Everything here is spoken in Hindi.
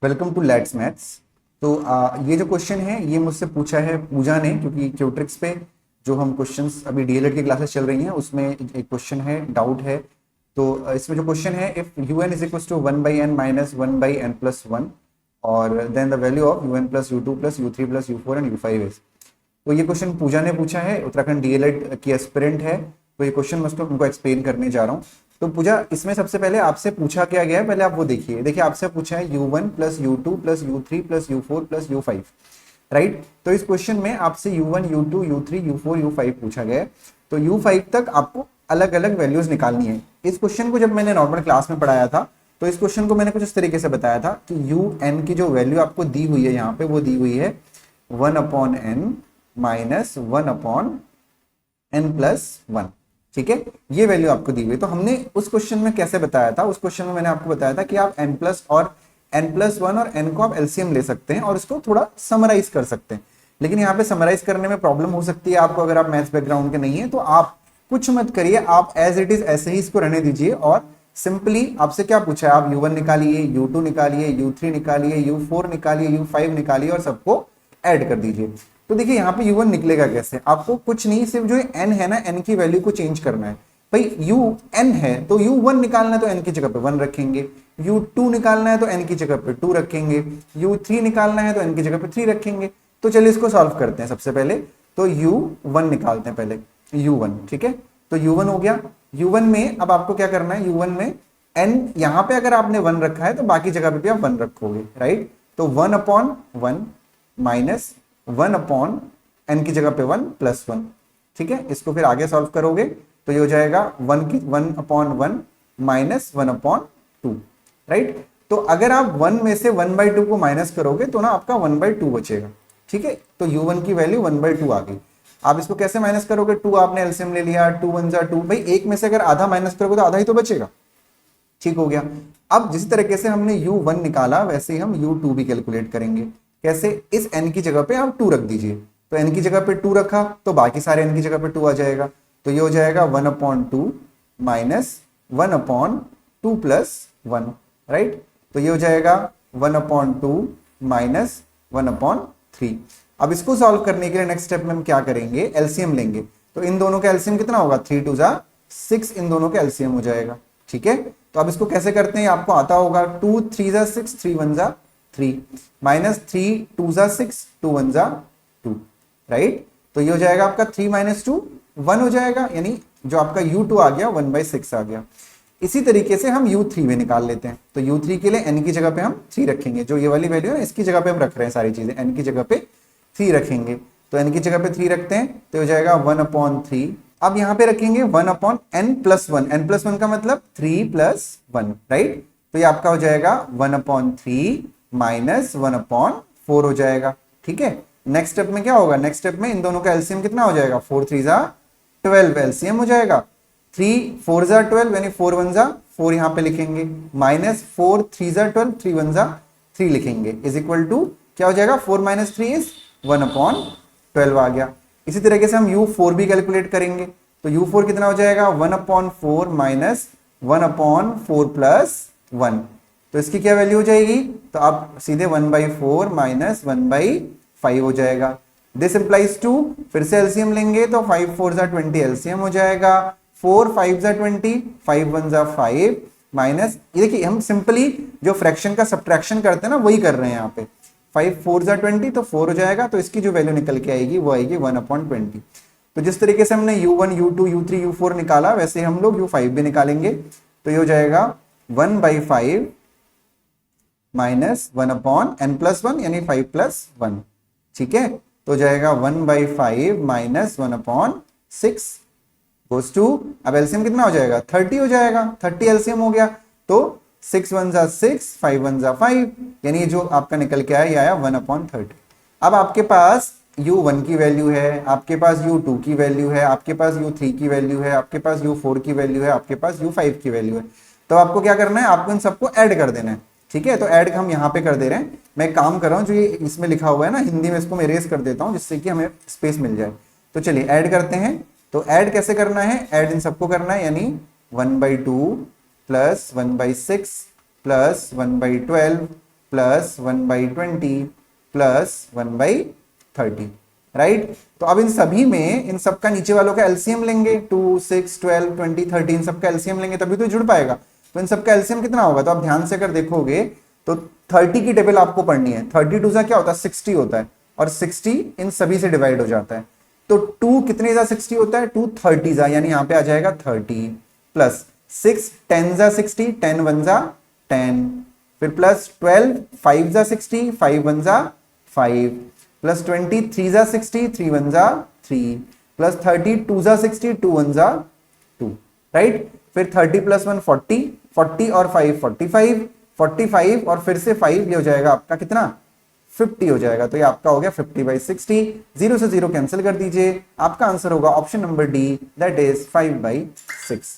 Welcome to let's maths. तो ये जो क्वेश्चन है ये मुझसे पूछा है पूजा ने, क्योंकि क्यूट्रिक्स पे जो हम क्वेश्चंस अभी डीएलएड की क्लासेस चल रही हैं उसमें एक क्वेश्चन है, डाउट है। तो इसमें जो क्वेश्चन है, if you n is equal to 1/n minus 1/n plus 1 और then the value of un plus u2 plus u3 plus u4 and u5 is. तो ये क्वेश्चन पूजा ने पूछा है, उत्तराखंड डीएलएड की एस्पिरेंट है। तो ये क्वेश्चन मैं उनको एक्सप्लेन करने जा रहा हूँ। तो पूजा, इसमें सबसे पहले आपसे पूछा क्या गया है, पहले आप वो देखिए। देखिए आपसे पूछा है u1 plus u2 plus u3 plus u4 plus u5, right. तो इस क्वेश्चन में आपसे u1 u2 u3 u4 u5 पूछा गया है। तो u5 तक आपको अलग अलग वैल्यूज निकालनी है। इस क्वेश्चन को जब मैंने नॉर्मल क्लास में पढ़ाया था तो इस क्वेश्चन को मैंने कुछ इस तरीके से बताया था कि un की जो वैल्यू आपको दी हुई है यहाँ पे, वो दी हुई है 1/n माइनस 1/n प्लस 1। ठीक है, ये वैल्यू आपको दी हुई है। तो हमने उस क्वेश्चन में कैसे बताया था, उस क्वेश्चन में मैंने आपको बताया था कि आप n प्लस और n+1 और n को आप एलसीएम ले सकते हैं और इसको थोड़ा समराइज कर सकते हैं। लेकिन यहाँ पे समराइज करने में प्रॉब्लम हो सकती है आपको, अगर आप मैथ्स बैकग्राउंड के नहीं है तो आप कुछ मत करिए, आप एज इट इज ऐसे ही इसको रहने दीजिए। और सिंपली आपसे क्या पूछा है, आप u1 निकालिए, u2 निकालिए, u3 निकालिए, u4 निकालिए, u5 निकालिए और सबको ऐड कर दीजिए। तो देखिए यहाँ पे u1 निकलेगा कैसे, आपको कुछ नहीं, सिर्फ जो n है ना, n की वैल्यू को चेंज करना है। भाई n है तो u1 निकालना है तो n की जगह पे 1 रखेंगे, u2 निकालना है तो n की जगह पे 2 रखेंगे, u3 निकालना है तो n की जगह पे 3 रखेंगे। तो चलिए इसको सॉल्व करते हैं। सबसे पहले तो u1 निकालते हैं, पहले u1। ठीक है, तो u1 हो गया। u1 में अब आपको क्या करना है, u1 में n यहाँ पे अगर आपने 1 रखा है तो बाकी जगह पे भी आप 1 रखोगे, राइट। तो 1/1 माइनस 1/n की जगह पे 1 प्लस 1। ठीक है, इसको फिर आगे सॉल्व करोगे तो ये हो जाएगा 1/1 माइनस 1/2, राइट। तो अगर आप 1 में से 1/2 को माइनस करोगे तो ना आपका 1/2 बचेगा। ठीक है, तो u1 की वैल्यू 1/2 आ गई। आप इसको कैसे माइनस करोगे, 2 आपने एलसीएम ले लिया, 2 1 जा 2। भाई एक में से अगर आधा माइनस करोगे तो आधा ही तो बचेगा। ठीक हो गया। अब जिस तरीके से हमने u1 निकाला वैसे ही हम u2 भी कैलकुलेट करेंगे। कैसे, इस n की जगह पे आप 2 रख दीजिए। तो n की जगह पे 2 रखा तो बाकी सारे n की जगह पे 2 आ जाएगा। तो ये हो जाएगा 1/2 माइनस 1/2 प्लस 1, राइट। तो ये हो जाएगा 1/2 माइनस 1/3। अब इसको सॉल्व करने के लिए नेक्स्ट स्टेप में हम क्या करेंगे, एलसीएम लेंगे। तो इन दोनों का एलसीएम कितना होगा, 3 2 जा 6, इन दोनों का एलसीएम हो जाएगा। ठीक है, तो अब इसको कैसे करते हैं आपको आता होगा, 2 3 जा 6, 3 1 जा 3, माइनस 3 2 जा 6, 2 1 जा 2, राइट। तो ये हो जाएगा आपका 3 माइनस 2 1 हो जाएगा, यानी जो आपका u2 आ गया 1/6 आ गया। इसी तरीके से हम u3 में निकाल लेते हैं। तो u3 के लिए n की जगह पे हम 3 रखेंगे, जो ये वाली वैल्यू है इसकी जगह पे हम रख रहे हैं सारी चीजें, n की जगह पे 3 रखेंगे। तो n की जगह पे 3 रखते हैं तो हो जाएगा 1/3। अब यहाँ पे रखेंगे 1/n+1, n+1 का मतलब 3 + 1, राइट। तो ये आपका हो जाएगा 1/3 माइनस 1/4 हो जाएगा। ठीक है, नेक्स्ट स्टेप में क्या होगा, नेक्स्ट स्टेप में इन दोनों का एलसीएम कितना हो जाएगा, 4 3 जा 12 एलसीएम हो जाएगा। 3 4 जा 12 यानी 4 1 जा 4 यहाँ पे लिखेंगे, माइनस 4 3 जा 12, 3 1 जा 3 लिखेंगे, इज इक्वल टू क्या हो जाएगा, 4 - 3 इज 1/12 आ गया। इसी तरीके से हम u4 भी कैलकुलेट करेंगे। तो u4 कितना हो जाएगा, 1/4 माइनस 1/4 प्लस 1। तो इसकी क्या वैल्यू हो जाएगी, तो आप सीधे 1/4 माइनस 1/5 हो जाएगा। दिस इंप्लाइज 2, फिर से एलसीएम लेंगे तो 5 4 जा 20 एलसीएम हो जाएगा, 4 5 जा 20, 5 1 जा 5 माइनस, ये देखिए हम सिंपली जो फ्रैक्शन का सब्ट्रैक्शन करते हैं ना वही कर रहे हैं यहाँ पे। 5 4 जा 20 तो 4 हो जाएगा, तो इसकी जो वैल्यू निकल के आएगी वो आएगी 1/20। तो जिस तरीके से हमने u1 u2 u3 u4 निकाला वैसे हम लोग u5 भी निकालेंगे। तो ये हो जाएगा 1/5 माइनस 1/n+1 यानी 5 + 1। ठीक है, तो जाएगा 1/5 माइनस 1/6 गोस टू, अब एलसीएम कितना हो जाएगा, 30 हो जाएगा। 30 एलसीएम हो गया तो 6 1 जा 6, 5 1 जा 5, यानी जो आपका निकल के आया ये आया 1/30। अब आपके पास u1 की वैल्यू है, आपके पास u2 की वैल्यू है, आपके पास u3 की वैल्यू है, आपके पास u4 की वैल्यू है, आपके पास u5 की वैल्यू है। तो आपको क्या करना है, आपको इन सबको ऐड कर देना है। ठीक है, तो ऐड हम यहाँ पे कर दे रहे हैं। मैं काम कर रहा हूँ, जो ये इसमें लिखा हुआ है ना हिंदी में, इसको मैं इरेज कर देता हूँ जिससे कि हमें स्पेस मिल जाए। तो चलिए ऐड करते हैं। तो ऐड कैसे करना है, ऐड इन सबको करना है, यानी 1/2 plus 1/6 plus 1/12 plus 1/20 plus 1/30, right. तो अब इन सभी में इन सब का नीचे वालों का एलसीएम लेंगे, 2, 6, 12, 20, 30, इन सब का एलसीएम लेंगे तभी तो जुड़ पाएगा। तो इन सब का एलसीएम कितना होगा, तो आप ध्यान से अगर देखोगे तो 30 की टेबल आपको पढ़नी है। 32 सा क्या होता है, 60 होता है, और 60 इन सभी से डिवाइड हो जाता है। तो 2 कितने जा 60 होता है, 2 30 जा, यानी यहां पे आ जाएगा 30, प्लस 6 10 जा 60, 10 1 जा 10, फिर प्लस 12 5 जा 60, 5 1 जा 5, प्लस 20 3 जा 60, 3 1 जा 3, प्लस 30 2 जा 60, 2 1 जा 2, राइट। फिर 30 प्लस 1 40, 40 और 5 45, 45 और फिर से 5, ये हो जाएगा आपका कितना, 50 हो जाएगा। तो ये आपका हो गया 50/60, 0 से 0 कैंसिल कर दीजिए, आपका आंसर होगा option number D, that is 5/6।